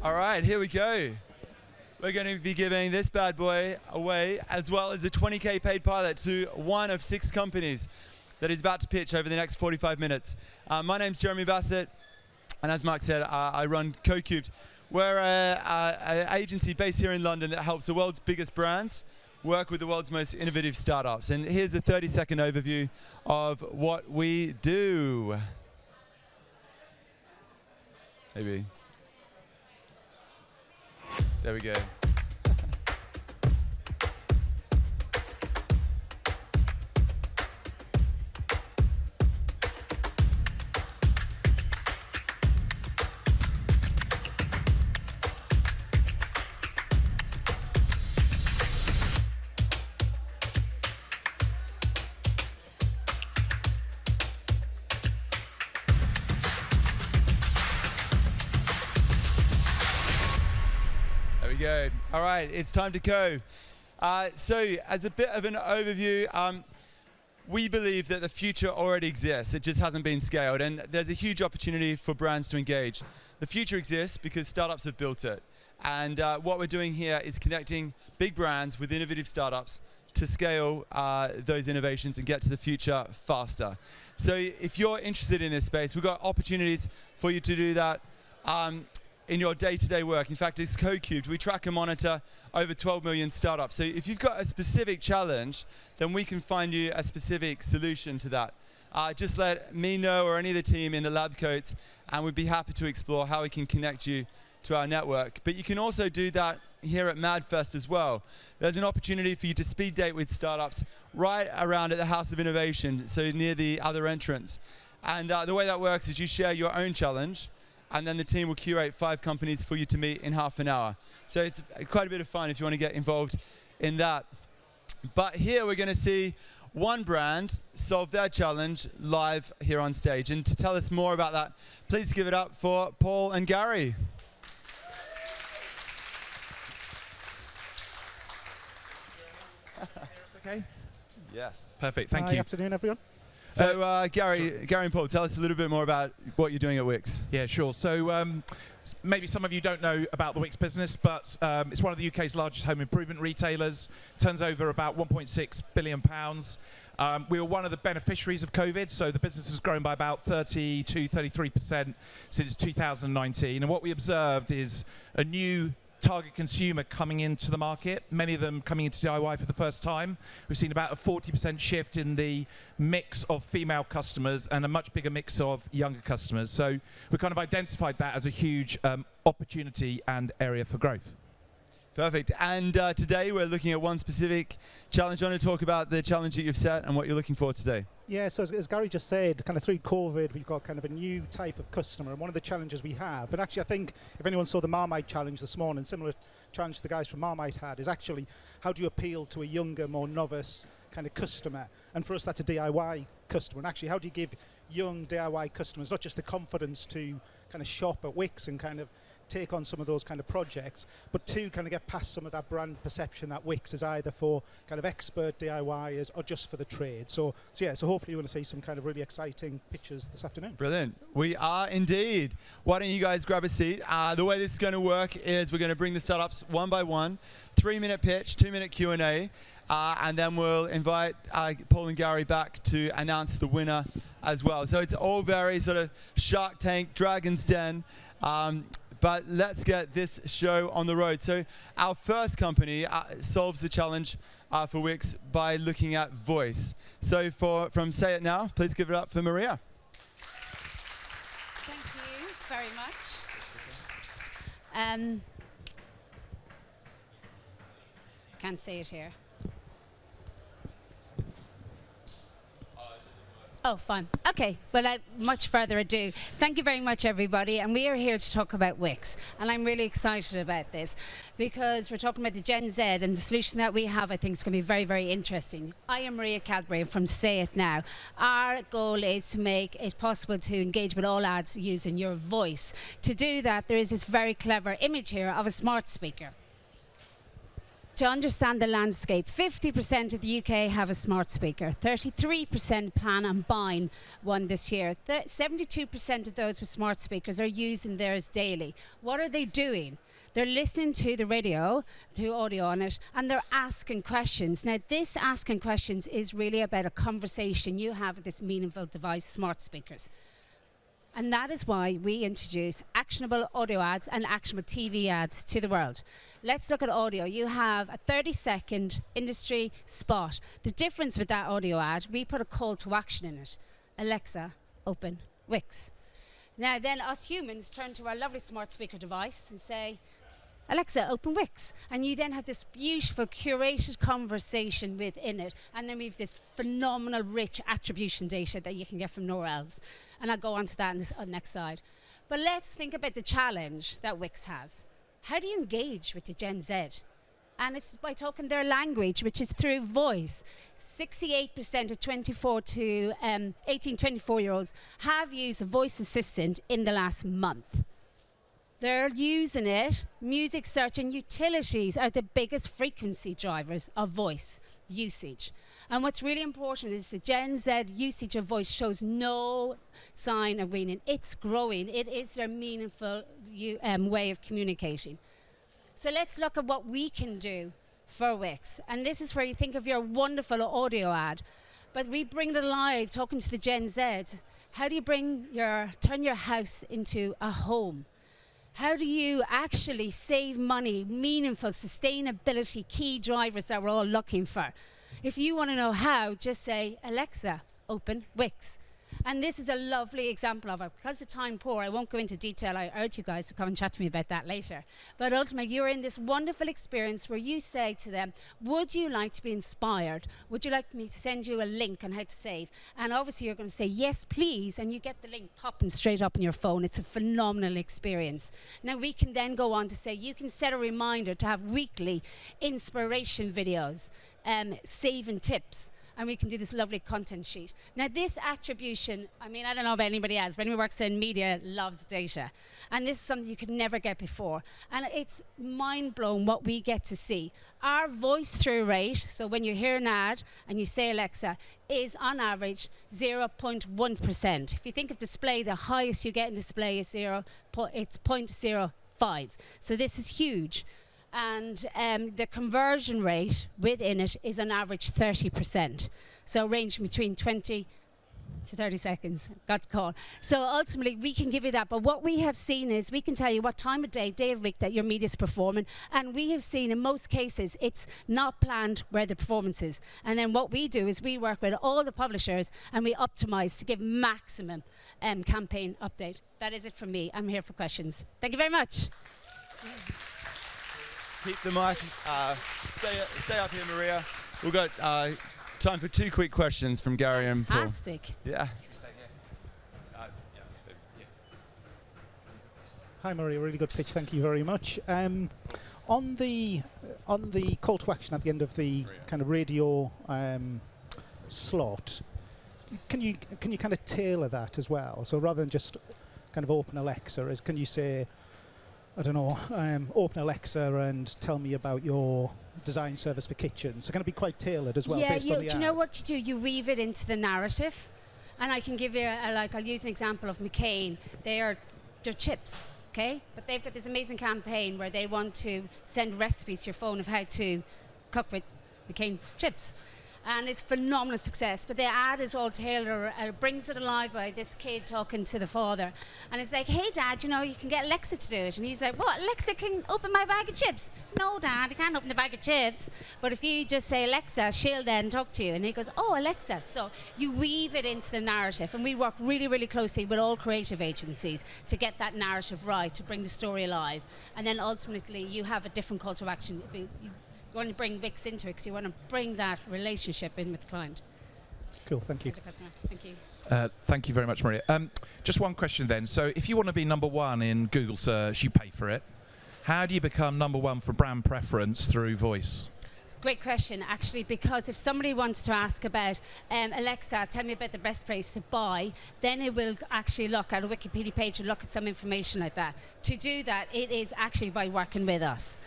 All right, here we go. We're going to be giving this bad boy away, as well as a 20K paid pilot to one of 6 companies that is about to pitch over the next 45 minutes. My name's Jeremy Bassett, and as Mark said, I run CoCubed. We're an agency based here in London that helps the world's biggest brands work with the world's most innovative startups. And here's a 30-second overview of what we do. Maybe. There we go. Go. All right, it's time to go. So as a bit of an overview, we believe that the future already exists. It just hasn't been scaled, and there's a huge opportunity for brands to engage. The future exists because startups have built it, and what we're doing here is connecting big brands with innovative startups to scale those innovations and get to the future faster. So if you're interested in this space, we've got opportunities for you to do that in your day-to-day work. In fact, it's CoCubed. We track and monitor over 12 million startups. So if you've got a specific challenge, then we can find you a specific solution to that. Just let me know or any of the team in the lab coats, and we'd be happy to explore how we can connect you to our network. But you can also do that here at MadFest as well. There's an opportunity for you to speed date with startups right around at the House of Innovation, so near the other entrance. And the way that works is you share your own challenge, and then the team will curate 5 companies for you to meet in half an hour. So it's quite a bit of fun if you want to get involved in that. But here we're going to see one brand solve their challenge live here on stage. And to tell us more about that, please give it up for Paul and Gary. Okay? Yes. Perfect, thank you. Good afternoon, everyone. So Gary and Paul, tell us a little bit more about what you're doing at Wickes. Yeah, sure. So maybe some of you don't know about the Wickes business, but it's one of the UK's largest home improvement retailers. Turns over about £1.6 billion. We were one of the beneficiaries of COVID, so the business has grown by about 33% since 2019. And what we observed is a new target consumer coming into the market, many of them coming into DIY for the first time. We've seen about a 40% shift in the mix of female customers and a much bigger mix of younger customers. So we kind of identified that as a huge opportunity and area for growth. Perfect. And today we're looking at one specific challenge. I want to talk about the challenge that you've set and what you're looking for today. Yeah, so as Gary just said, kind of through COVID, we've got kind of a new type of customer, and one of the challenges we have, and actually I think if anyone saw the Marmite challenge this morning, similar challenge the guys from Marmite had, is actually how do you appeal to a younger, more novice kind of customer? And for us, that's a DIY customer. And actually, how do you give young DIY customers not just the confidence to kind of shop at Wickes and kind of take on some of those kind of projects, but to kind of get past some of that brand perception that Wickes is either for kind of expert DIYers or just for the trade. So hopefully you're going to see some kind of really exciting pictures this afternoon. Brilliant. We are indeed. Why don't you guys grab a seat? The way this is going to work is we're going to bring the startups one by one, 3-minute pitch, 2-minute Q&A, and then we'll invite Paul and Gary back to announce the winner as well. So it's all very sort of Shark Tank, Dragon's Den, but let's get this show on the road. So our first company solves the challenge for Wickes by looking at voice. So from Say It Now, please give it up for Maria. Thank you very much. Can't see it here. Oh, fine. Okay. Without much further ado, thank you very much, everybody. And we are here to talk about Wickes. And I'm really excited about this because we're talking about the Gen Z, and the solution that we have, I think, is going to be very, very interesting. I am Maria Cadbury from Say It Now. Our goal is to make it possible to engage with all ads using your voice. To do that, there is this very clever image here of a smart speaker. to understand the landscape, 50% of the UK have a smart speaker. 33% plan on buying one this year. 72% of those with smart speakers are using theirs daily. What are they doing? They're listening to the radio, to audio on it, and they're asking questions. Now, this asking questions is really about a conversation you have with this meaningful device, smart speakers. And that is why we introduce actionable audio ads and actionable TV ads to the world. Let's look at audio. You have a 30-second industry spot. The difference with that audio ad, we put a call to action in it. Alexa, open Wickes. Now then us humans turn to our lovely smart speaker device and say, Alexa, open Wickes. And you then have this beautiful curated conversation within it. And then we have this phenomenal rich attribution data that you can get from nowhere else. And I'll go on to that on the next slide. But let's think about the challenge that Wickes has. How do you engage with the Gen Z? And it's by talking their language, which is through voice. 68% of 24 to 18, 24-year-olds have used a voice assistant in the last month. They're using it. Music search and utilities are the biggest frequency drivers of voice usage. And what's really important is the Gen Z usage of voice shows no sign of waning. It's growing. It is their meaningful way of communicating. So let's look at what we can do for Wickes. And this is where you think of your wonderful audio ad. But we bring it alive, talking to the Gen Z. How do you turn your house into a home? How do you actually save money, meaningful sustainability key drivers that we're all looking for? If you want to know how, just say, Alexa, open Wickes. And this is a lovely example of it. Because of time poor, I won't go into detail. I urge you guys to come and chat to me about that later. But ultimately, you're in this wonderful experience where you say to them, would you like to be inspired? Would you like me to send you a link on how to save? And obviously, you're going to say, yes, please. And you get the link popping straight up on your phone. It's a phenomenal experience. Now, we can then go on to say, you can set a reminder to have weekly inspiration videos, saving tips. And we can do this lovely content sheet. Now, this attribution, I mean, I don't know about anybody else, but anyone who works in media loves data. And this is something you could never get before. And it's mind-blowing what we get to see. Our voice-through rate, so when you hear an ad and you say Alexa, is on average 0.1%. If you think of display, the highest you get in display is it's 0.05. So this is huge. And the conversion rate within it is on average 30%. So ranging between 20 to 30 seconds, got the call. So ultimately, we can give you that. But what we have seen is we can tell you what time of day of week that your media is performing. And we have seen in most cases, it's not planned where the performance is. And then what we do is we work with all the publishers and we optimize to give maximum campaign update. That is it from me. I'm here for questions. Thank you very much. Keep the mic. Stay up here, Maria. We've got time for 2 quick questions from Gary and Paul. Fantastic. Yeah. Hi, Maria. Really good pitch. Thank you very much. On the call to action at the end of the kind of radio slot, can you kind of tailor that as well? So rather than just kind of open Alexa, can you say, I don't know, open Alexa and tell me about your design service for kitchens. So going to be quite tailored as well, based on the ad. Do you know what you do? You weave it into the narrative. And I can give you, I'll use an example of McCain. They're chips, okay? But they've got this amazing campaign where they want to send recipes to your phone of how to cook with McCain chips. And it's phenomenal success. But the ad is all tailored, brings it alive by this kid talking to the father. And it's like, hey, Dad, you can get Alexa to do it. And he's like, what? Alexa can open my bag of chips? No, Dad, you can't open the bag of chips. But if you just say Alexa, she'll then talk to you. And he goes, oh, Alexa. So you weave it into the narrative. And we work really, really closely with all creative agencies to get that narrative right, to bring the story alive. And then ultimately, you have a different call to action. You want to bring Wickes into it because you want to bring that relationship in with the client. Cool, thank you. Thank you. Thank you very much, Maria. Just one question then. So if you want to be number one in Google search, you pay for it. How do you become number one for brand preference through voice? Great question, actually, because if somebody wants to ask about Alexa, tell me about the best place to buy, then it will actually look at a Wikipedia page and look at some information like that. To do that, it is actually by working with us.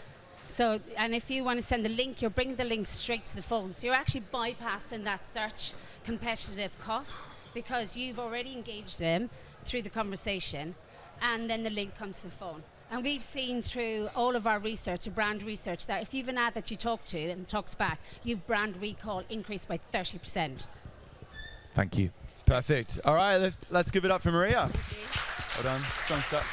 So, and if you want to send the link, you're bringing the link straight to the phone. So you're actually bypassing that search competitive cost because you've already engaged them through the conversation, and then the link comes to the phone. And we've seen through all of our research, brand research, that if you've an ad that you talk to and talks back, you've brand recall increased by 30%. Thank you. Perfect. All right, let's give it up for Maria. Well done. Strong start.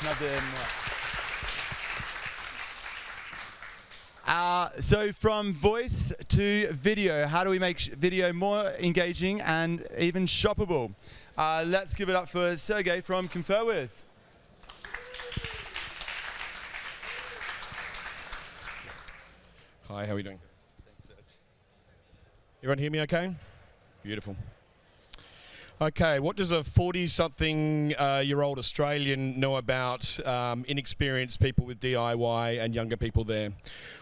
So from voice to video, how do we make video more engaging and even shoppable? Let's give it up for Sergey from Confer With. Hi, how are we doing? Thanks, Serge. Everyone hear me okay? Beautiful. Okay, what does a 40-something-year-old Australian know about inexperienced people with DIY and younger people there?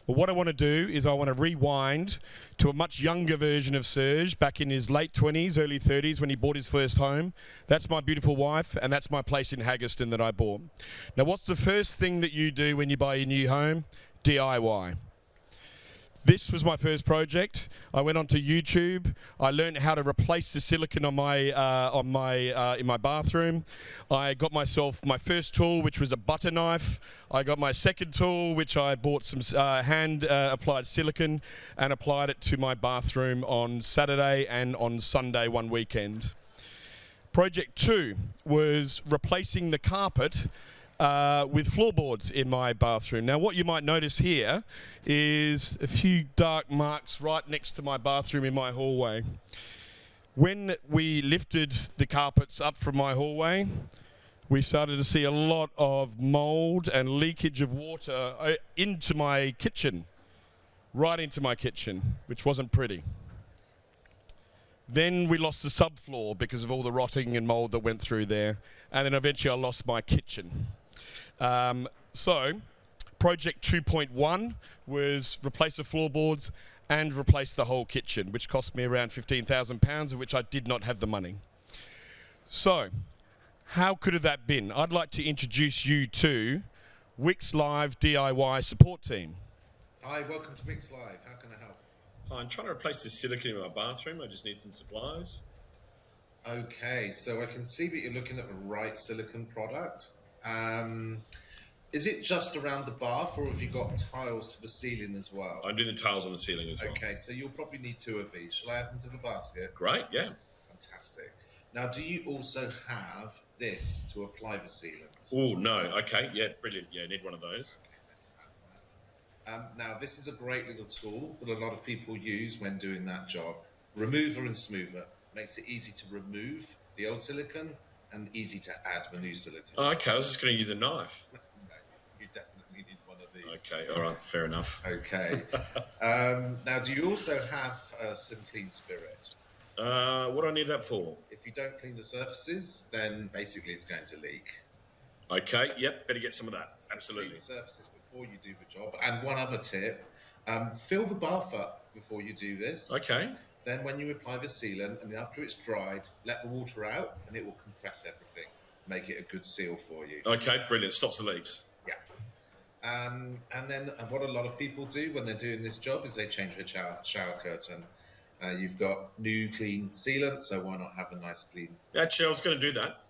Well, what I want to do is I want to rewind to a much younger version of Serge back in his late 20s, early 30s when he bought his first home. That's my beautiful wife, and that's my place in Haggerston that I bought. Now, what's the first thing that you do when you buy your new home? DIY. This was my first project. I went onto YouTube. I learned how to replace the silicone on my in my bathroom. I got myself my first tool, which was a butter knife. I got my second tool, which I bought some hand applied silicone and applied it to my bathroom on Saturday and on Sunday one weekend. Project 2 was replacing the carpet with floorboards in my bathroom. Now, what you might notice here is a few dark marks right next to my bathroom in my hallway. When we lifted the carpets up from my hallway, we started to see a lot of mold and leakage of water into my kitchen, right into my kitchen, which wasn't pretty. Then we lost the subfloor because of all the rotting and mold that went through there. And then eventually I lost my kitchen. So project 2.1 was replace the floorboards and replace the whole kitchen, which cost me around £15,000, of which I did not have the money. So how could have that been? I'd like to introduce you to Wickes Live DIY support team. Hi, welcome to Wickes Live. How can I help? I'm trying to replace this silicone in my bathroom. I just need some supplies. Okay, so I can see that you're looking at the right silicone product. Is it just around the bath, or have you got tiles to the ceiling as well? I'm doing the tiles on the ceiling as well. Okay, so you'll probably need 2 of these. Shall I add them to the basket? Great, yeah. Fantastic. Now, do you also have this to apply the sealant? Oh, no. Okay, yeah, brilliant. Yeah, need one of those. Okay, let's add that. Now, this is a great little tool that a lot of people use when doing that job. Remover and smoother. Makes it easy to remove the old silicone and easy to add the new silicone. Oh, okay, I was just going to use a knife. No, you definitely need one of these. Okay, all right, fair enough. Okay. Now, do you also have some clean spirit? What do I need that for? If you don't clean the surfaces, then basically it's going to leak. Okay, yep, better get some of that. Absolutely. Clean the surfaces before you do the job. And one other tip, fill the bath up before you do this. Okay. Then when you apply the sealant, and after it's dried, let the water out and it will compress everything. Make it a good seal for you. Okay, brilliant. Stops the leaks. Yeah. And then what a lot of people do when they're doing this job is they change the shower curtain. You've got new clean sealant, so why not have a nice clean... Actually, I was going to do that.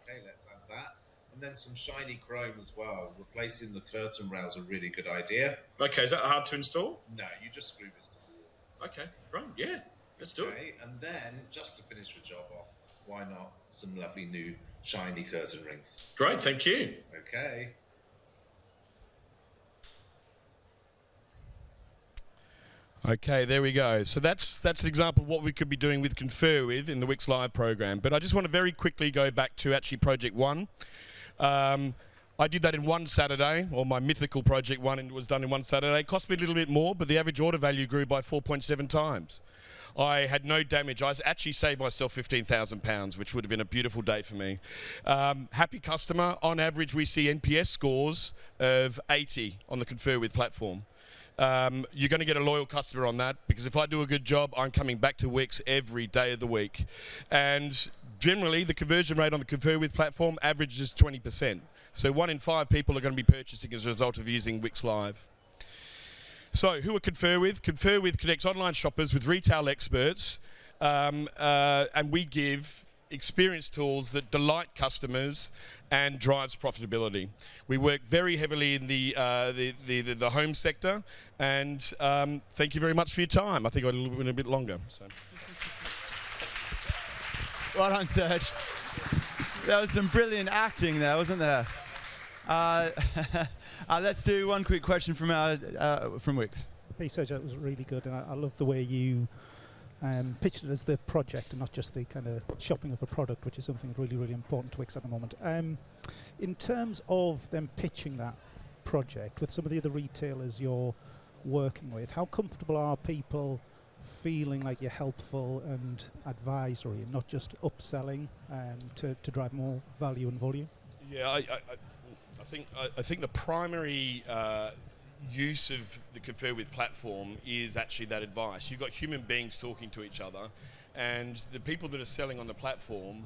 Okay, let's add that. And then some shiny chrome as well. Replacing the curtain rails is a really good idea. Okay, is that hard to install? No, you just screw this to the wall. Okay, right, yeah. Let's do it. Okay, and then, just to finish the job off, why not some lovely new shiny curtain rings? Great, thank you. Okay. Okay, there we go. So that's an example of what we could be doing with Confer With in the Wickes Live program. But I just want to very quickly go back to actually Project 1. I did that in one Saturday, or my mythical Project 1 was done in one Saturday. It cost me a little bit more, but the average order value grew by 4.7 times. I had no damage. I actually saved myself £15,000, which would have been a beautiful day for me. Happy customer. On average, we see NPS scores of 80 on the Confer With platform. You're going to get a loyal customer on that, because if I do a good job, I'm coming back to Wickes every day of the week. And generally, the conversion rate on the Confer With platform averages 20%. So 1 in 5 people are going to be purchasing as a result of using Wickes Live. So, who are Confer With? Confer With connects online shoppers with retail experts, and we give experience tools that delight customers and drives profitability. We work very heavily in the home sector, and thank you very much for your time. I think I went a bit longer. So. Well done, Serge. There was some brilliant acting there, wasn't there? Let's do one quick question from Wickes. Hey Serge, that was really good, and I love the way you pitched it as the project and not just the kind of shopping of a product, which is something really, really important to Wickes at the moment. In terms of them pitching that project with some of the other retailers you're working with, how comfortable are people feeling like you're helpful and advisory and not just upselling to drive more value and volume? Yeah, I think the primary use of the Confer With platform is actually that advice. You've got human beings talking to each other, and the people that are selling on the platform,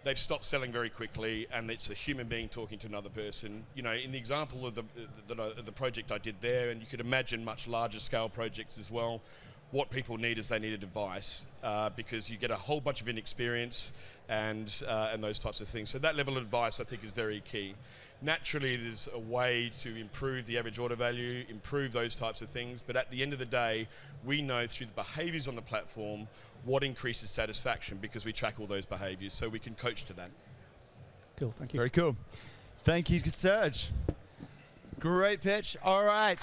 they've stopped selling very quickly, and it's a human being talking to another person. You know, in the example of the project I did there, and you could imagine much larger scale projects as well, what people need is they need advice because you get a whole bunch of inexperience and those types of things. So that level of advice I think is very key. Naturally, there's a way to improve the average order value, improve those types of things, but at the end of the day, we know through the behaviours on the platform what increases satisfaction because we track all those behaviours, so we can coach to that. Cool, thank you. Very cool. Thank you, Serge. Great pitch. All right.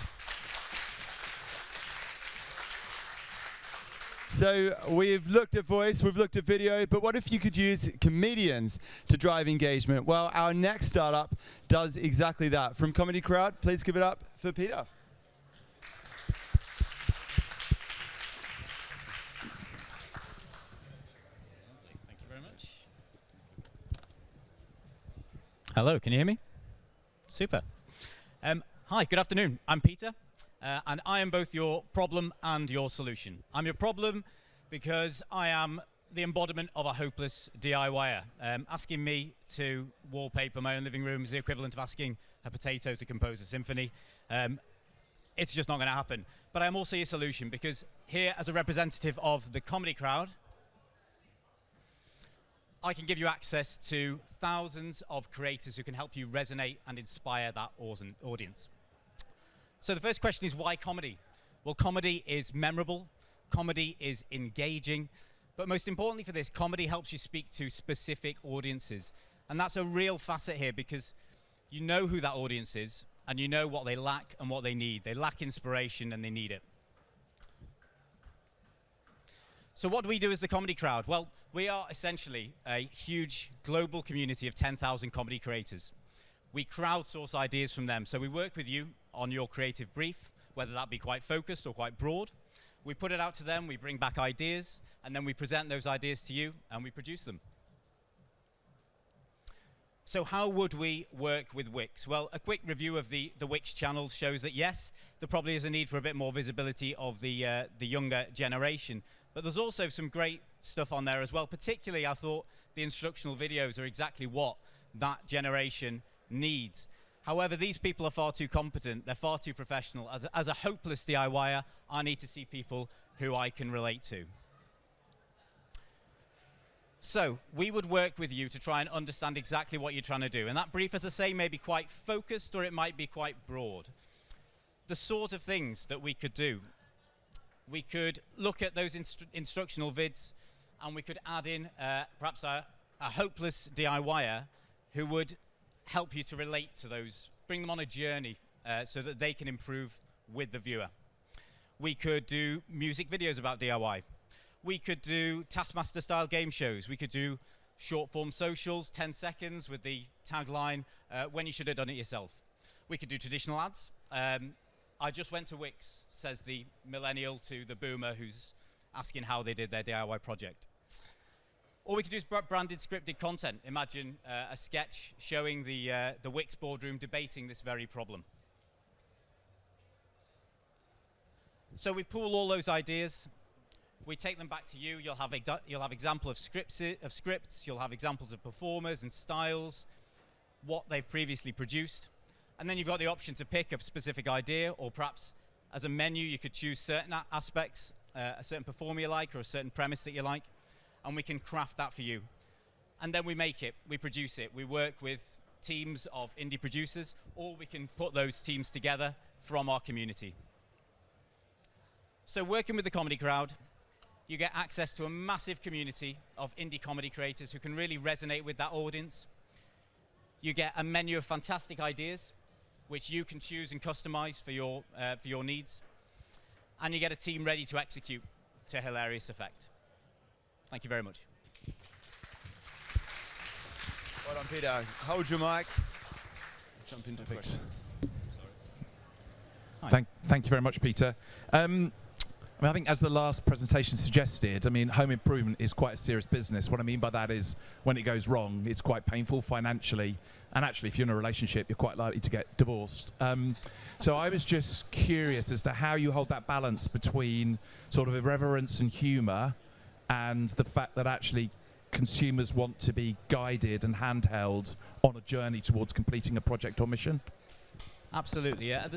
So we've looked at voice, we've looked at video, but what if you could use comedians to drive engagement? Well, our next startup does exactly that. From Comedy Crowd, please give it up for Peter. Thank you very much. Hello, can you hear me? Super. Hi, good afternoon. I'm Peter. And I am both your problem and your solution. I'm your problem because I am the embodiment of a hopeless DIYer. Asking me to wallpaper my own living room is the equivalent of asking a potato to compose a symphony. It's just not going to happen. But I'm also your solution because here, as a representative of the Comedy Crowd, I can give you access to thousands of creators who can help you resonate and inspire that audience. So the first question is, why comedy? Well, comedy is memorable, comedy is engaging, but most importantly for this, comedy helps you speak to specific audiences. And that's a real facet here because you know who that audience is and you know what they lack and what they need. They lack inspiration and they need it. So what do we do as the Comedy Crowd? Well, we are essentially a huge global community of 10,000 comedy creators. We crowdsource ideas from them. So we work with you on your creative brief, whether that be quite focused or quite broad. We put it out to them, we bring back ideas, and then we present those ideas to you, and we produce them. So how would we work with Wickes? Well, a quick review of the Wickes channels shows that, yes, there probably is a need for a bit more visibility of the younger generation, but there's also some great stuff on there as well. Particularly, I thought the instructional videos are exactly what that generation needs. However, these people are far too competent, they're far too professional. As a hopeless DIYer, I need to see people who I can relate to. So, we would work with you to try and understand exactly what you're trying to do. And that brief, as I say, may be quite focused or it might be quite broad. The sort of things that we could do. We could look at those instructional vids and we could add in perhaps a hopeless DIYer who would help you to relate to those, bring them on a journey so that they can improve with the viewer. We could do music videos about DIY. We could do Taskmaster style game shows. We could do short form socials, 10 seconds with the tagline, when you should have done it yourself. We could do traditional ads. I just went to Wickes, says the millennial to the boomer who's asking how they did their DIY project. Or we could do branded scripted content. Imagine a sketch showing the Wickes boardroom debating this very problem. So we pool all those ideas. We take them back to you. You'll have example of scripts. You'll have examples of performers and styles, what they've previously produced. And then you've got the option to pick a specific idea or perhaps As a menu, you could choose certain aspects, a certain performer you like or a certain premise that you like, and we can craft that for you. And then we make it, we produce it. We work with teams of indie producers, or we can put those teams together from our community. So working with the comedy crowd, you get access to a massive community of indie comedy creators who can really resonate with that audience. You get a menu of fantastic ideas, which you can choose and customize for your needs. And you get a team ready to execute to hilarious effect. Thank you very much. Well done, Peter. Hold your mic. Jump into questions. Thank you very much, Peter. I think as the last presentation suggested, home improvement is quite a serious business. What I mean by that is when it goes wrong, it's quite painful financially. And actually, if you're in a relationship, you're quite likely to get divorced. So I was just curious as to how you hold that balance between sort of irreverence and humour and the fact that actually consumers want to be guided and handheld on a journey towards completing a project or mission. Absolutely, yeah.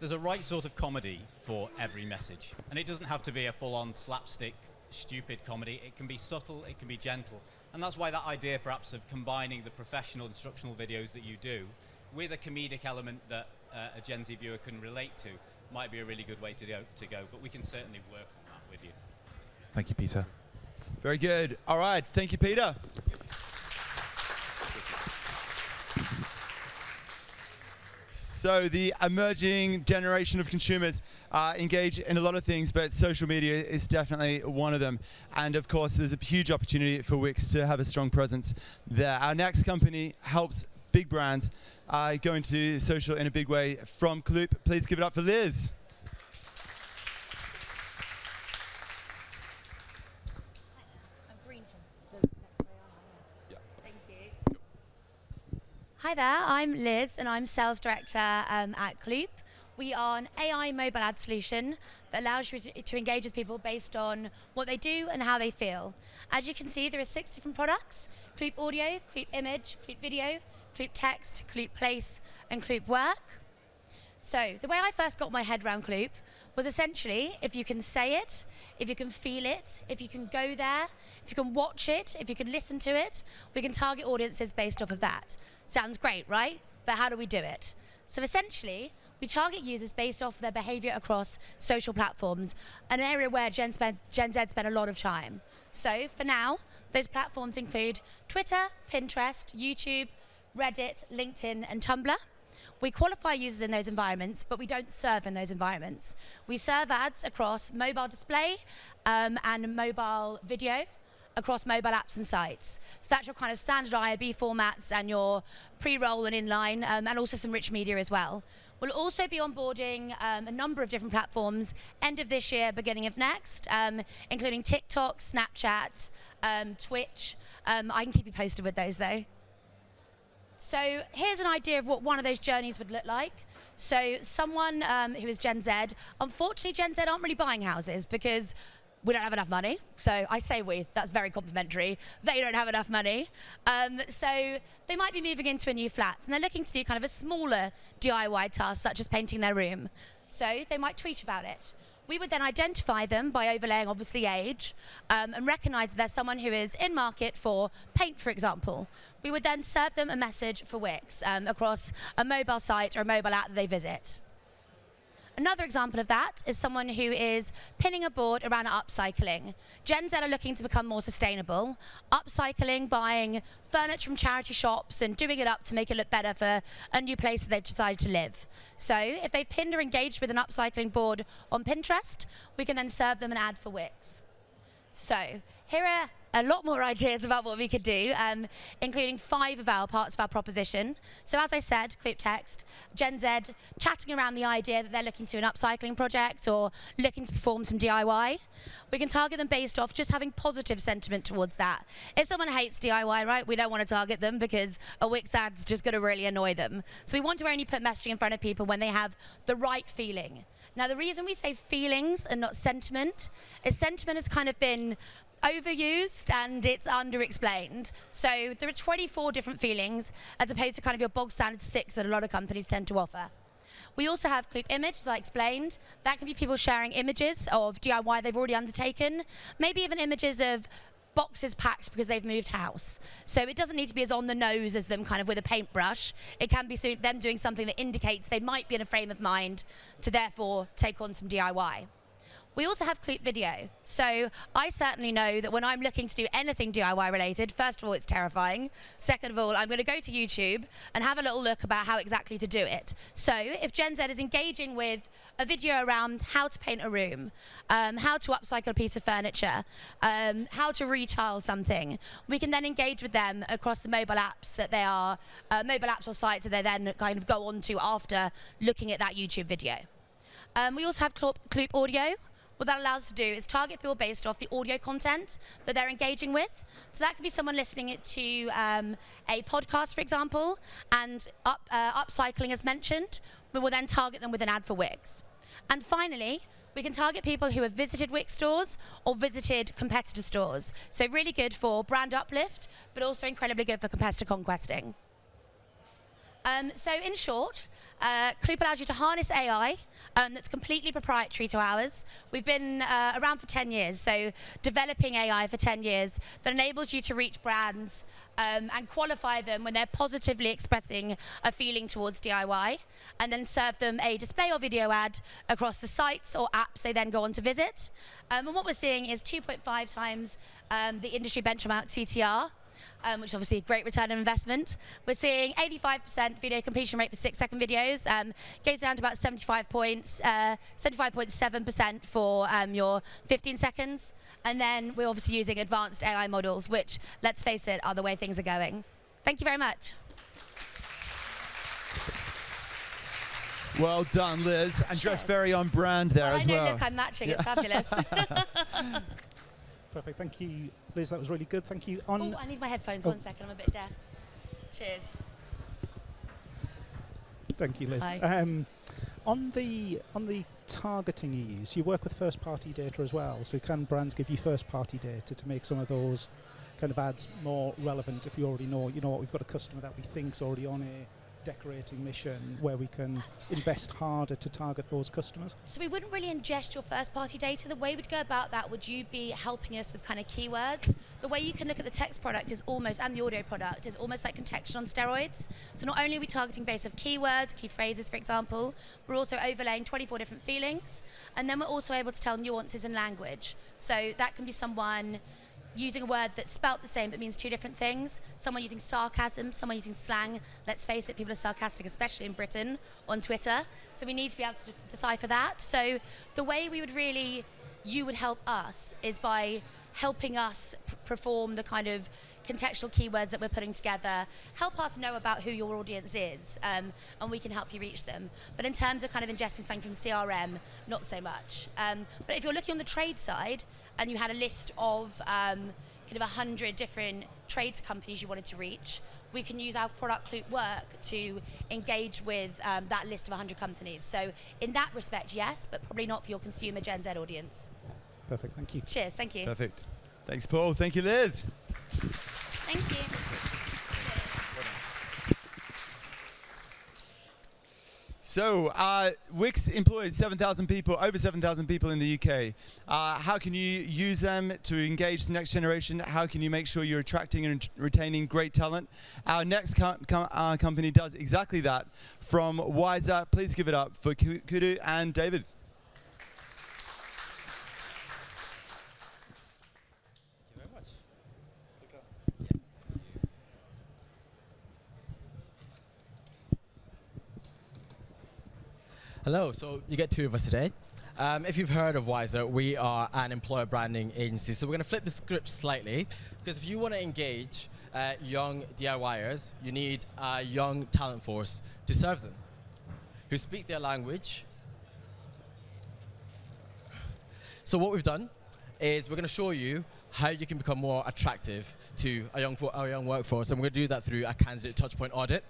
There's a right sort of comedy for every message. And it doesn't have to be a full-on slapstick, stupid comedy. It can be subtle, it can be gentle. And that's why that idea, perhaps, of combining the professional instructional videos that you do with a comedic element that a Gen Z viewer can relate to might be a really good way to go. But we can certainly work on that with you. Thank you, Peter. Very good. All right. Thank you, Peter. So the emerging generation of consumers engage in a lot of things, but social media is definitely one of them. And of course, there's a huge opportunity for Wickes to have a strong presence there. Our next company helps big brands go into social in a big way from Kloop. Please give it up for Liz. Hi there, I'm Liz and I'm Sales Director at Kloop. We are an AI mobile ad solution that allows you to engage with people based on what they do and how they feel. As you can see, there are 6 different products: Kloop Audio, Kloop Image, Kloop Video, Kloop Text, Kloop Place and Kloop Work. So the way I first got my head around Kloop was essentially, if you can say it, if you can feel it, if you can go there, if you can watch it, if you can listen to it, we can target audiences based off of that. Sounds great, right? But how do we do it? So essentially, we target users based off their behavior across social platforms, an area where Gen Z spend a lot of time. So for now, those platforms include Twitter, Pinterest, YouTube, Reddit, LinkedIn, and Tumblr. We qualify users in those environments, but we don't serve in those environments. We serve ads across mobile display and mobile video, across mobile apps and sites. So that's your kind of standard IAB formats and your pre-roll and inline, and also some rich media as well. We'll also be onboarding a number of different platforms end of this year, beginning of next, including TikTok, Snapchat, Twitch. I can keep you posted with those though. So here's an idea of what one of those journeys would look like. So someone who is Gen Z, unfortunately Gen Z aren't really buying houses because we don't have enough money. So I say we, that's very complimentary. They don't have enough money. So they might be moving into a new flat and they're looking to do kind of a smaller DIY task such as painting their room. So they might tweet about it. We would then identify them by overlaying obviously age and recognise that there's someone who is in market for paint, for example. We would then serve them a message for Wickes across a mobile site or a mobile app that they visit. Another example of that is someone who is pinning a board around upcycling. Gen Z are looking to become more sustainable. Upcycling, buying furniture from charity shops and doing it up to make it look better for a new place that they've decided to live. So if they've pinned or engaged with an upcycling board on Pinterest, we can then serve them an ad for Wickes. So here are a lot more ideas about what we could do, including 5 of our parts of our proposition. So as I said, Kloop Text, Gen Z chatting around the idea that they're looking to an upcycling project or looking to perform some DIY. We can target them based off just having positive sentiment towards that. If someone hates DIY, right, we don't want to target them because a Wickes ad's just going to really annoy them. So we want to only put messaging in front of people when they have the right feeling. Now the reason we say feelings and not sentiment is sentiment has kind of been overused and it's underexplained. So there are 24 different feelings as opposed to kind of your bog standard 6 that a lot of companies tend to offer. We also have Kloop Image, as I explained. That can be people sharing images of DIY they've already undertaken, maybe even images of boxes packed because they've moved house. So it doesn't need to be as on the nose as them kind of with a paintbrush. It can be them doing something that indicates they might be in a frame of mind to therefore take on some DIY. We also have Kloop Video. So I certainly know that when I'm looking to do anything DIY related, first of all, it's terrifying. Second of all, I'm going to go to YouTube and have a little look about how exactly to do it. So if Gen Z is engaging with a video around how to paint a room, how to upcycle a piece of furniture, how to retile something, we can then engage with them across the mobile apps that they are, mobile apps or sites that they then kind of go on to after looking at that YouTube video. We also have Kloop Audio. What that allows us to do is target people based off the audio content that they're engaging with. So that could be someone listening to a podcast, for example, and upcycling as mentioned. We will then target them with an ad for Wickes. And finally, we can target people who have visited Wickes stores or visited competitor stores. So really good for brand uplift, but also incredibly good for competitor conquesting. So in short, Kloop allows you to harness AI that's completely proprietary to ours. We've been around for 10 years, so developing AI for 10 years that enables you to reach brands and qualify them when they're positively expressing a feeling towards DIY, and then serve them a display or video ad across the sites or apps they then go on to visit. And what we're seeing is 2.5 times the industry benchmark CTR. Which is obviously a great return on investment. We're seeing 85% video completion rate for 6-second videos, goes down to about 75.7% for your 15 seconds. And then we're obviously using advanced AI models, which, let's face it, are the way things are going. Thank you very much. Well done, Liz, and dressed very on brand there as well. I know, look, I'm matching. It's fabulous. Perfect. Thank you, Liz. That was really good. Thank you. Oh, I need my headphones. 1 second. I'm a bit deaf. Cheers. Thank you, Liz. Hi. On the targeting you use, you work with first-party data as well. So can brands give you first-party data to make some of those kind of ads more relevant? If you already know, you know what, we've got a customer that we think's already on a decorating mission, where we can invest harder to target those customers? So we wouldn't really ingest your first-party data. The way we'd go about that would you be helping us with kind of keywords. The way you can look at the text product is almost, and the audio product, is almost like contextual on steroids. So not only are we targeting based off keywords, key phrases, for example, we're also overlaying 24 different feelings, and then we're also able to tell nuances in language. So that can be someone using a word that's spelt the same but means two different things. Someone using sarcasm, someone using slang. Let's face it, people are sarcastic, especially in Britain, on Twitter. So we need to be able to decipher that. So the way you would help us is by helping us perform the kind of contextual keywords that we're putting together, help us know about who your audience is, and we can help you reach them. But in terms of kind of ingesting something from CRM, not so much. But if you're looking on the trade side, and you had a list of kind of 100 different trades companies you wanted to reach, we can use our product Kloop Work to engage with that list of 100 companies. So in that respect, yes, but probably not for your consumer Gen Z audience. Perfect, thank you. Cheers, thank you. Perfect. Thanks, Paul. Thank you, Liz. Thank you. So, Wickes employs 7,000 people, over 7,000 people in the UK. How can you use them to engage the next generation? How can you make sure you're attracting and retaining great talent? Our next company does exactly that. From Wiser, please give it up for Kudu and David. Hello, so you get two of us today. If you've heard of Wiser, we are an employer branding agency. So we're going to flip the script slightly, because if you want to engage young DIYers, you need a young talent force to serve them, who speak their language. So what we've done is we're going to show you how you can become more attractive to a young workforce, and we're going to do that through a candidate touchpoint audit.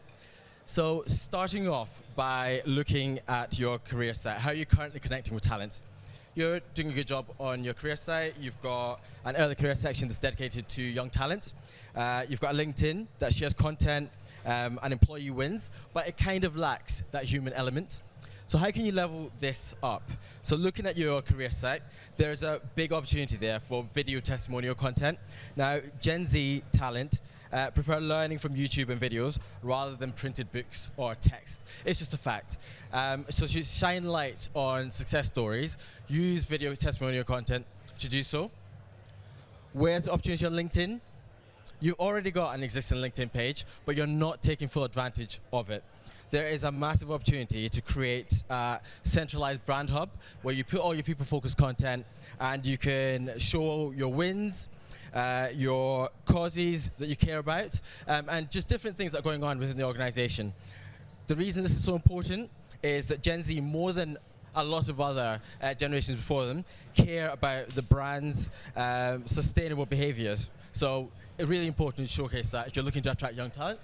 So starting off by looking at your career site, how are you currently connecting with talent? You're doing a good job on your career site. You've got an early career section that's dedicated to young talent. You've got a LinkedIn that shares content and employee wins, but it kind of lacks that human element. So how can you level this up? So looking at your career site, there's a big opportunity there for video testimonial content. Now, Gen Z talent prefer learning from YouTube and videos rather than printed books or text. It's just a fact. So to shine light on success stories, use video testimonial content to do so. Where's the opportunity on LinkedIn? You've already got an existing LinkedIn page, but you're not taking full advantage of it. There is a massive opportunity to create a centralized brand hub where you put all your people-focused content and you can show your wins, your causes that you care about, and just different things that are going on within the organization. The reason this is so important is that Gen Z, more than a lot of other generations before them, care about the brand's sustainable behaviors. So it's really important to showcase that if you're looking to attract young talent.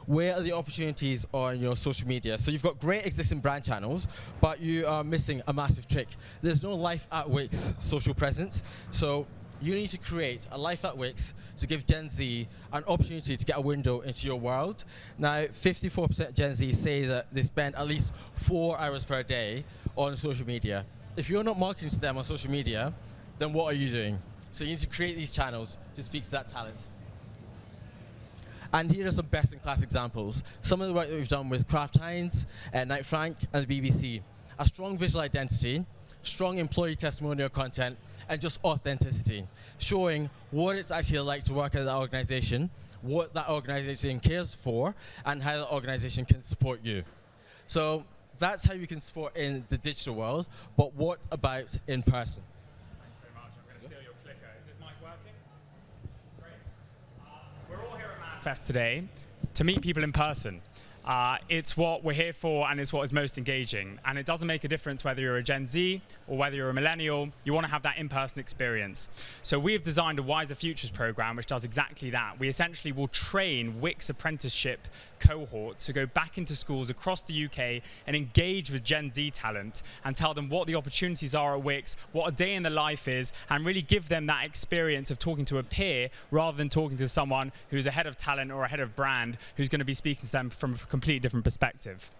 Where are the opportunities on your social media? So you've got great existing brand channels, but you are missing a massive trick. There's no Life at Wickes social presence. So you need to create a Life at Wickes to give Gen Z an opportunity to get a window into your world. Now, 54% Gen Z say that they spend at least 4 hours per day on social media. If you're not marketing to them on social media, then what are you doing? So you need to create these channels to speak to that talent. And here are some best-in-class examples. Some of the work that we've done with Kraft Heinz, Knight Frank, and the BBC. A strong visual identity, strong employee testimonial content, and just authenticity, showing what it's actually like to work at that organization, what that organization cares for, and how that organization can support you. So that's how you can support in the digital world, but what about in person? Thanks so much. I'm going to steal your clicker. Is this mic working? Great. We're all here at Manifest today to meet people in person. It's what we're here for, and it's what is most engaging. And it doesn't make a difference whether you're a Gen Z or whether you're a millennial. You want to have that in-person experience. So we have designed a Wiser Futures program, which does exactly that. We essentially will train Wickes apprenticeship cohort to go back into schools across the UK and engage with Gen Z talent and tell them what the opportunities are at Wickes, what a day in the life is, and really give them that experience of talking to a peer rather than talking to someone who's a head of talent or a head of brand who's going to be speaking to them from a completely different perspective.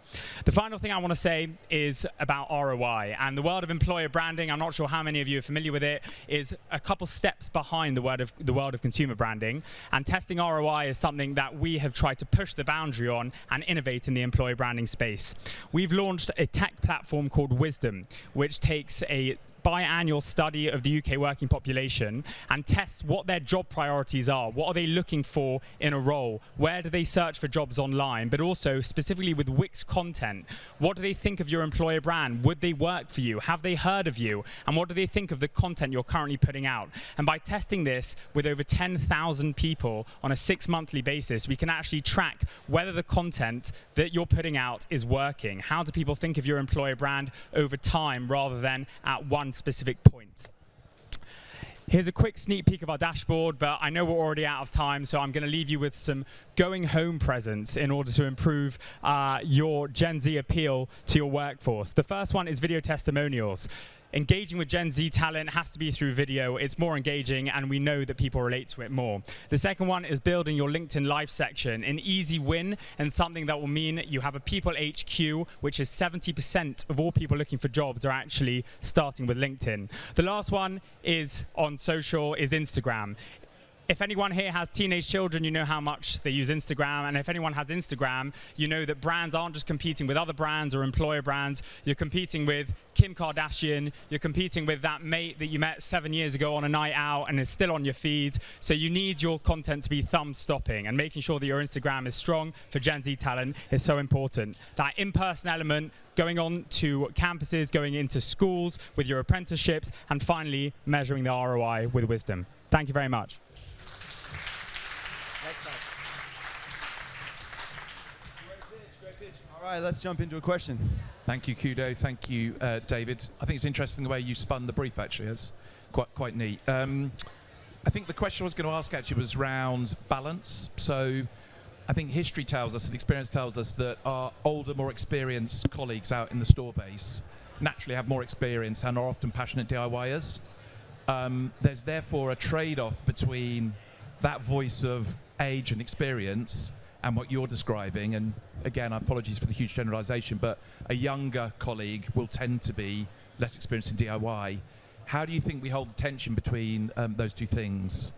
The final thing I want to say is about ROI, and the world of employer branding, I'm not sure how many of you are familiar with it, is a couple steps behind the world of consumer branding, and testing ROI is something that we have tried to push the boundary on and innovate in the employer branding space. We've launched a tech platform called Wisdom, which takes a biannual study of the UK working population and tests what their job priorities are. What are they looking for in a role? Where do they search for jobs online? But also specifically with Wickes content, what do they think of your employer brand? Would they work for you? Have they heard of you? And what do they think of the content you're currently putting out? And by testing this with over 10,000 people on a 6-monthly basis, we can actually track whether the content that you're putting out is working. How do people think of your employer brand over time rather than at one specific point? Here's a quick sneak peek of our dashboard, but I know we're already out of time, so I'm going to leave you with some going home presents in order to improve your Gen Z appeal to your workforce. The first one is video testimonials. Engaging with Gen Z talent has to be through video. It's more engaging, and we know that people relate to it more. The second one is building your LinkedIn Live section, an easy win and something that will mean you have a People HQ, which is 70% of all people looking for jobs are actually starting with LinkedIn. The last one is on social, is Instagram. If anyone here has teenage children, you know how much they use Instagram. And if anyone has Instagram, you know that brands aren't just competing with other brands or employer brands. You're competing with Kim Kardashian. You're competing with that mate that you met 7 years ago on a night out and is still on your feed. So you need your content to be thumb-stopping, and making sure that your Instagram is strong for Gen Z talent is so important. That in-person element, going on to campuses, going into schools with your apprenticeships, and finally measuring the ROI with Wisdom. Thank you very much. All right, let's jump into a question. Thank you, Kudo. Thank you, David. I think it's interesting the way you spun the brief, actually. It's quite neat. I think the question I was going to ask actually was around balance. So I think history tells us, and experience tells us, that our older, more experienced colleagues out in the store base naturally have more experience and are often passionate DIYers. There's therefore a trade-off between that voice of age and experience and what you're describing, and again, apologies for the huge generalisation, but a younger colleague will tend to be less experienced in DIY. How do you think we hold the tension between those two things?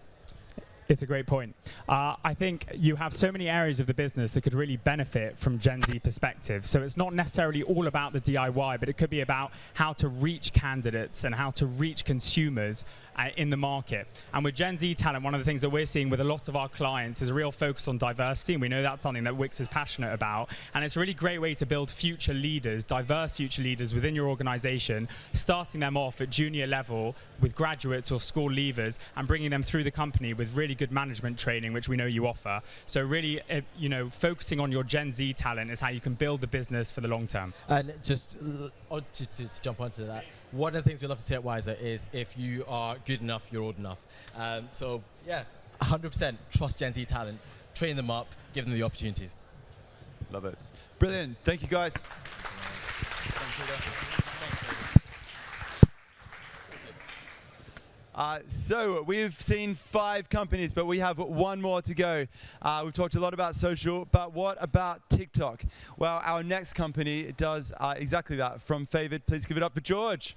It's a great point. I think you have so many areas of the business that could really benefit from Gen Z perspective. So it's not necessarily all about the DIY, but it could be about how to reach candidates and how to reach consumers in the market. And with Gen Z talent, one of the things that we're seeing with a lot of our clients is a real focus on diversity, and we know that's something that Wickes is passionate about. And it's a really great way to build future leaders, diverse future leaders within your organization, starting them off at junior level with graduates or school leavers and bringing them through the company with really good management training, which we know you offer. So really, focusing on your Gen Z talent is how you can build the business for the long term. And just to jump onto that, one of the things we love to say at Wiser is if you are good enough, you're old enough. So yeah, 100% trust Gen Z talent, train them up, give them the opportunities. Love it. Brilliant. Thank you, guys. So we've seen 5 companies, but we have one more to go. We've talked a lot about social, but what about TikTok? Well, our next company does exactly that. From Favored, please give it up for George.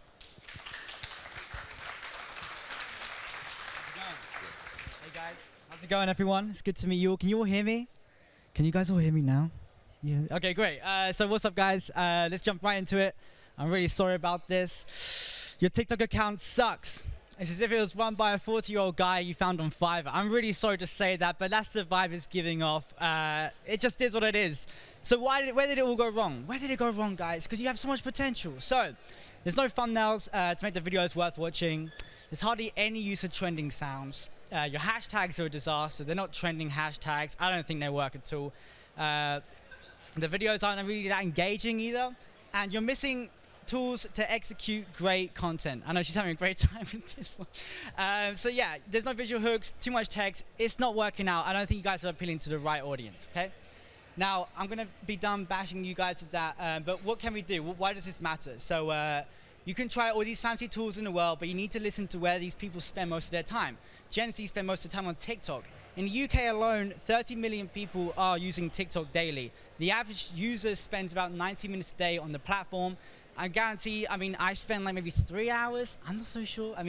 Hey guys, how's it going, everyone? It's good to meet you all. Can you all hear me? Can you guys all hear me now? Yeah. Okay, great. So what's up, guys? Let's jump right into it. I'm really sorry about this. Your TikTok account sucks. It's as if it was run by a 40-year-old guy you found on Fiverr. I'm really sorry to say that, but that's the vibe it's giving off. It just is what it is. So where did it all go wrong? Where did it go wrong, guys? Because you have so much potential. So there's no thumbnails to make the videos worth watching. There's hardly any use of trending sounds. Your hashtags are a disaster. They're not trending hashtags. I don't think they work at all. The videos aren't really that engaging either. And you're missing tools to execute great content. I know she's having a great time with this one. So yeah, there's no visual hooks, too much text. It's not working out. I don't think you guys are appealing to the right audience, okay? Now, I'm gonna be done bashing you guys with that, but what can we do? Why does this matter? So you can try all these fancy tools in the world, but you need to listen to where these people spend most of their time. Gen Z spend most of the time on TikTok. In the UK alone, 30 million people are using TikTok daily. The average user spends about 90 minutes a day on the platform. I guarantee, I spend like maybe 3 hours. I'm not so sure. I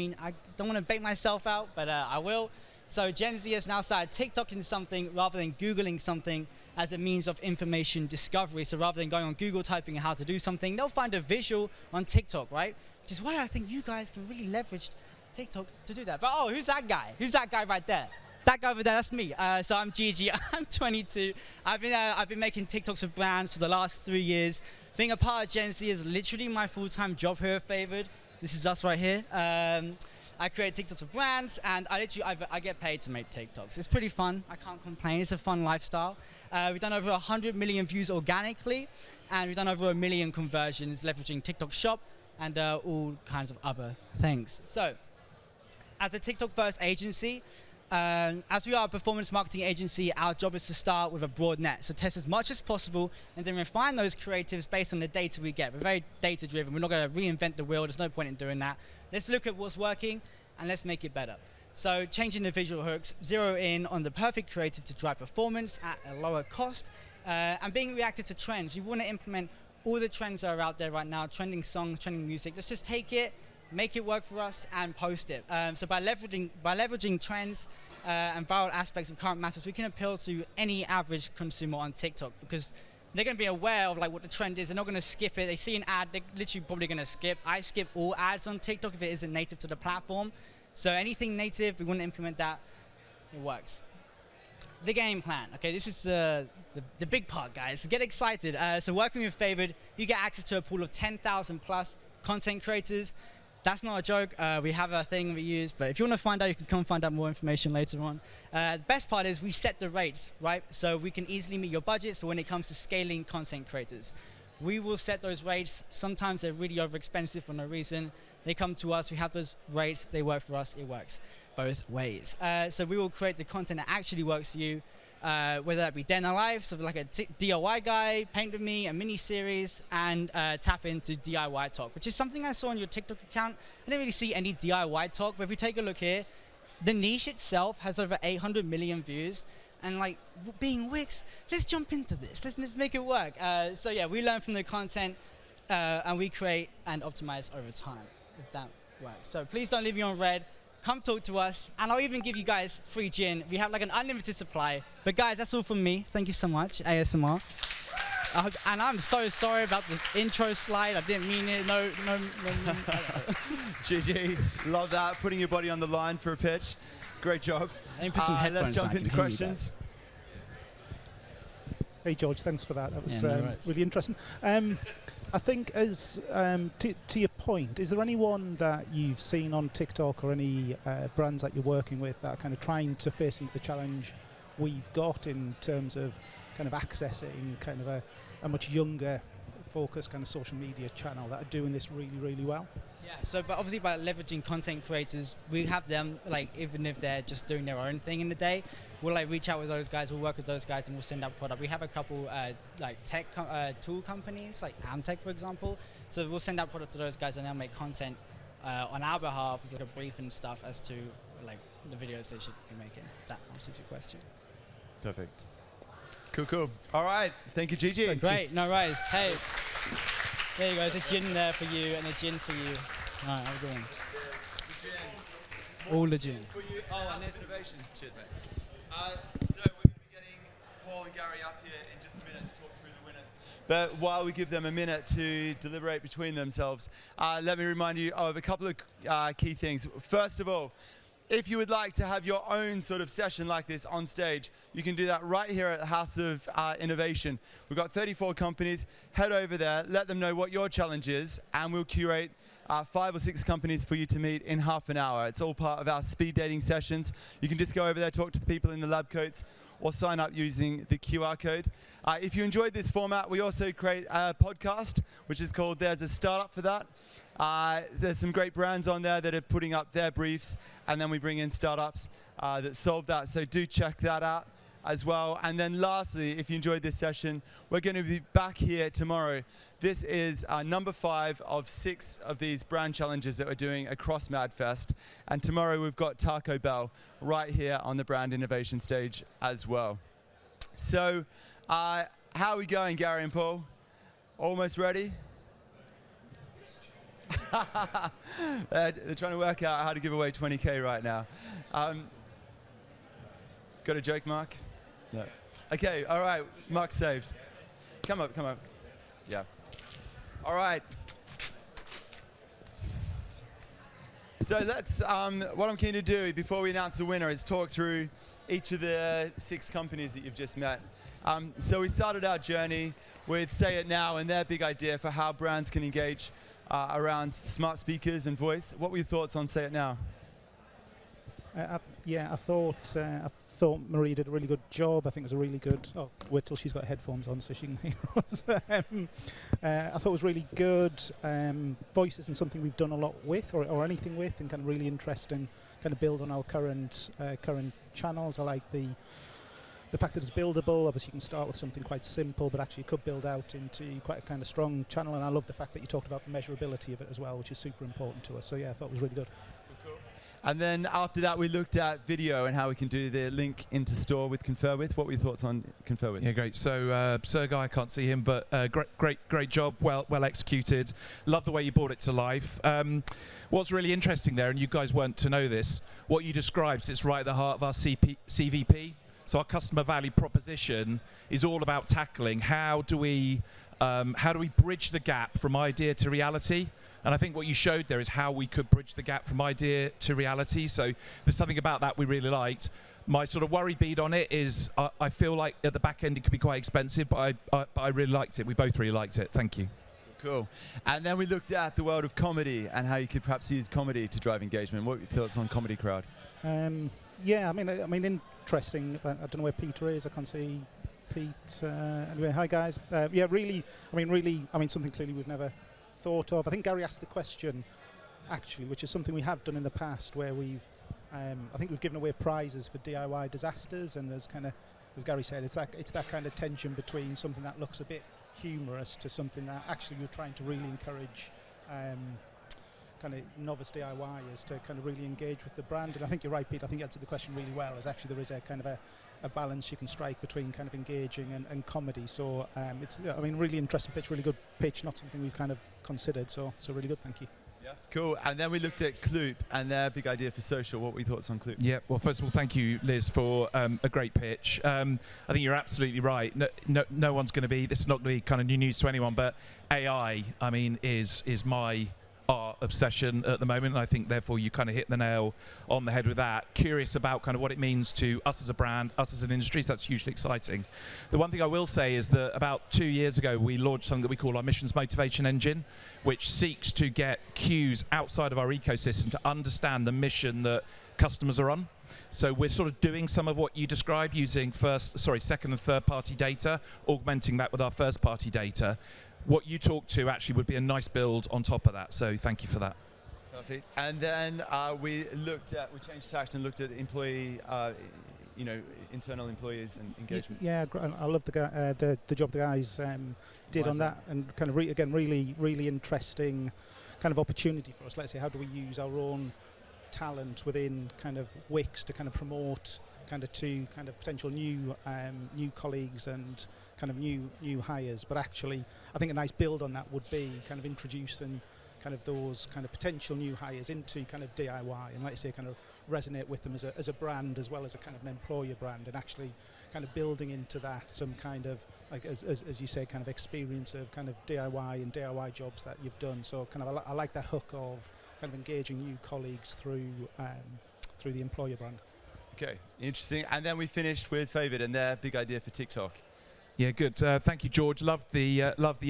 don't want to bait myself out, but I will. So Gen Z has now started TikToking something rather than Googling something as a means of information discovery. So rather than going on Google typing how to do something, they'll find a visual on TikTok, right? Which is why I think you guys can really leverage TikTok to do that. But oh, who's that guy? Who's that guy right there? That guy over there, that's me. So I'm Gigi, I'm 22. I've been making TikToks for brands for the last 3 years. Being a part of Gen Z is literally my full-time job here at Favored. This is us right here. I create TikToks for brands, and I get paid to make TikToks. It's pretty fun. I can't complain. It's a fun lifestyle. We've done over 100 million views organically, and we've done over 1 million conversions leveraging TikTok Shop and all kinds of other things. So, as a TikTok-first agency, as we are a performance marketing agency, our job is to start with a broad net. So test as much as possible and then refine those creatives based on the data we get. We're very data driven. We're not going to reinvent the wheel. There's no point in doing that. Let's look at what's working and let's make it better. So changing the visual hooks, zero in on the perfect creative to drive performance at a lower cost, and being reactive to trends. You want to implement all the trends that are out there right now, trending songs, trending music. Let's just take it, make it work for us, and post it. So by leveraging trends and viral aspects of current matters, we can appeal to any average consumer on TikTok because they're going to be aware of what the trend is. They're not going to skip it. They see an ad, they're literally probably going to skip. I skip all ads on TikTok if it isn't native to the platform. So anything native, we want to implement that. It works. The game plan. Okay, this is the big part, guys. Get excited. So working with Favored, you get access to a pool of 10,000 plus content creators. That's not a joke. We have a thing we use, but if you want to find out, you can come find out more information later on. The best part is we set the rates, right? So we can easily meet your budgets for when it comes to scaling content creators. We will set those rates. Sometimes they're really overexpensive for no reason. They come to us, we have those rates, they work for us, it works both ways. So we will create the content that actually works for you, whether that be day in our life, so like a DIY guy, paint with me, a mini series, and tap into DIY talk, which is something I saw on your TikTok account. I didn't really see any DIY talk, but if we take a look here, the niche itself has over 800 million views. And like being Wickes, let's jump into this. Let's make it work. So yeah, we learn from the content and we create and optimize over time, if that works. So please don't leave me on red. Come talk to us, and I'll even give you guys free gin. We have like an unlimited supply. But guys, that's all from me. Thank you so much, ASMR. And I'm so sorry about the intro slide. I didn't mean it. No. GG, love that. Putting your body on the line for a pitch. Great job. Put some headphones let's jump on, into questions. Hey George, thanks for that. That was no really interesting. I think as to your point, is there anyone that you've seen on TikTok or any brands that you're working with that are kind of trying to face the challenge we've got in terms of kind of accessing kind of a much younger focused kind of social media channel that are doing this really, really well? Yeah, so but obviously by leveraging content creators, we have them, like even if they're just doing their own thing in the day, we'll like reach out with those guys, we'll work with those guys, and we'll send out product. We have a couple like tech tool companies, like Amtech for example, so we'll send out product to those guys and they'll make content on our behalf with like a brief and stuff as to like the videos they should be making. That answers your question. Perfect. Cool. All right, thank you, Gigi. Great, no worries. Hey, there you go, there's a gin there for you and a gin for you. All right, have a good one. All the gin. For you, and this innovation. Cheers, mate. So we're going to be getting Paul and Gary up here in just a minute to talk through the winners. But while we give them a minute to deliberate between themselves, let me remind you of a couple of key things. First of all, if you would like to have your own sort of session like this on stage, you can do that right here at the House of Innovation. We've got 34 companies. Head over there, let them know what your challenge is, and we'll curate 5 or 6 companies for you to meet in half an hour. It's all part of our speed dating sessions. You can just go over there, talk to the people in the lab coats, or sign up using the QR code. If you enjoyed this format, we also create a podcast, which is called There's a Startup for That. There's some great brands on there that are putting up their briefs, and then we bring in startups that solve that. So do check that out as well. And then lastly, if you enjoyed this session, we're going to be back here tomorrow. This is number 5 of 6 of these brand challenges that we're doing across MadFest. And tomorrow we've got Taco Bell right here on the brand innovation stage as well. So how are we going, Gary and Paul? Almost ready? They're trying to work out how to give away 20K right now. Got a joke, Mark? No. Okay, all right, Mark saved. Come up. Yeah. All right. So let's, what I'm keen to do before we announce the winner is talk through each of the 6 companies that you've just met. So we started our journey with Say It Now and their big idea for how brands can engage around smart speakers and voice. What were your thoughts on Say It Now? I thought Marie did a really good job. I think it was a really good. Oh, wait till she's got headphones on so she can hear us. I thought it was really good. Voice isn't something we've done a lot with, or anything with, and kind of really interesting. Kind of build on our current channels. I like the fact that it's buildable. Obviously, you can start with something quite simple, but actually you could build out into quite a kind of strong channel. And I love the fact that you talked about the measurability of it as well, which is super important to us. So yeah, I thought it was really good. And then after that, we looked at video and how we can do the link into store with Confer With. What were your thoughts on Confer With? Yeah, great. So Sergei, I can't see him, but great job, well executed. Love the way you brought it to life. What's really interesting there, and you guys weren't to know this, what you described sits right at the heart of our CVP. So our customer value proposition is all about tackling how do we bridge the gap from idea to reality. And I think what you showed there is how we could bridge the gap from idea to reality. So there's something about that we really liked. My sort of worry bead on it is I feel like at the back end it could be quite expensive, but I really liked it. We both really liked it. Thank you. Cool. And then we looked at the world of comedy and how you could perhaps use comedy to drive engagement. What were your thoughts on Comedy Crowd? Yeah, I mean, interesting. I don't know where Peter is. I can't see Pete. Anyway, hi guys. Yeah, really. I mean, something clearly we've never thought of. I think Gary asked the question, actually, which is something we have done in the past, where we've, I think we've given away prizes for DIY disasters, and there's kind of, as Gary said, it's that kind of tension between something that looks a bit humorous to something that actually we're trying to really encourage kind of novice DIYers to kind of really engage with the brand. And I think you're right, Pete. I think you answered the question really well. As actually there is a kind of a balance you can strike between kind of engaging and comedy. So it's, I mean, really interesting pitch, really good pitch, not something we've kind of considered. So really good, thank you. Yeah, cool. And then we looked at Kloop and their big idea for social. What were your thoughts on Kloop? Yeah, well, first of all, thank you, Liz, for a great pitch. I think you're absolutely right. No one's going to be, this is not going to be kind of new news to anyone, but AI, I mean, is my obsession at the moment, and I think therefore you kind of hit the nail on the head with that. Curious about kind of what it means to us as a brand, us as an industry, so that's hugely exciting. The one thing I will say is that about 2 years ago we launched something that we call our Missions Motivation Engine, which seeks to get queues outside of our ecosystem to understand the mission that customers are on. So we're sort of doing some of what you described using second and third party data, augmenting that with our first party data. What you talked to actually would be a nice build on top of that, so thank you for that. Perfect. And then we changed tact and looked at employee, internal employees and engagement. Yeah, I love the job the guys did on that, and kind of again really interesting kind of opportunity for us. Let's say, how do we use our own talent within kind of Wickes to kind of promote kind of to kind of potential new colleagues and kind of new hires, but actually I think a nice build on that would be kind of introducing kind of those kind of potential new hires into kind of DIY, and like you say, kind of resonate with them as a brand as well as a kind of an employer brand, and actually kind of building into that some kind of, like as you say, kind of experience of kind of DIY and DIY jobs that you've done. So kind of I like that hook of kind of engaging new colleagues through the employer brand. Okay, interesting. And then we finished with Favored and their big idea for TikTok. Yeah, good. Thank you, George. Love the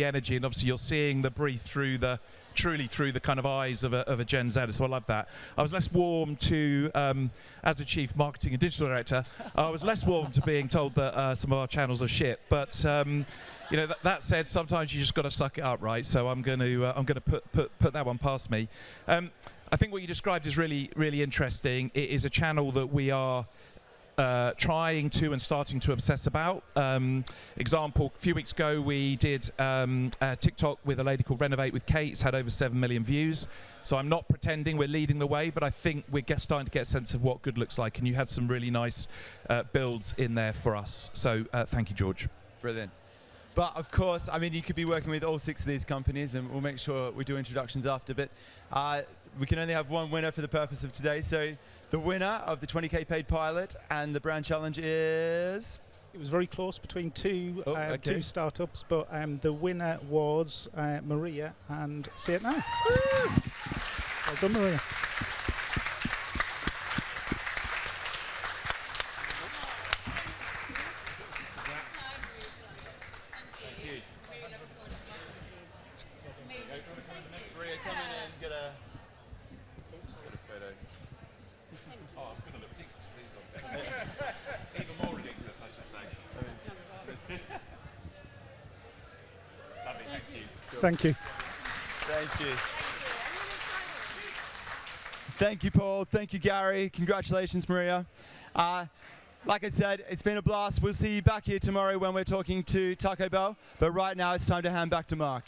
energy, and obviously you're seeing the brief truly through the kind of eyes of a Gen Z. So I love that. I was less warm to, as a chief marketing and digital director, I was less warm to being told that some of our channels are shit. But that said, sometimes you just got to suck it up, right? So I'm going to put that one past me. I think what you described is really, really interesting. It is a channel that we are trying to and starting to obsess about. Example, a few weeks ago we did a TikTok with a lady called Renovate with Kate. It's had over 7 million views. So I'm not pretending we're leading the way, but I think we're starting to get a sense of what good looks like, and you had some really nice builds in there for us. So thank you, George. Brilliant. But of course, I mean, you could be working with all 6 of these companies, and we'll make sure we do introductions after, but we can only have one winner for the purpose of today. So the winner of the 20K paid pilot and the brand challenge is? It was very close between two okay. startups, but the winner was Maria, and see it now. Woo! Well done, Maria. Maria, come in and get a photo. Oh, I'm going to look ridiculous, please. Even more ridiculous, I should say. Lovely, thank you. Thank you. Thank you. Thank you, Paul. Thank you, Gary. Congratulations, Maria. Like I said, it's been a blast. We'll see you back here tomorrow when we're talking to Taco Bell. But right now, it's time to hand back to Mark.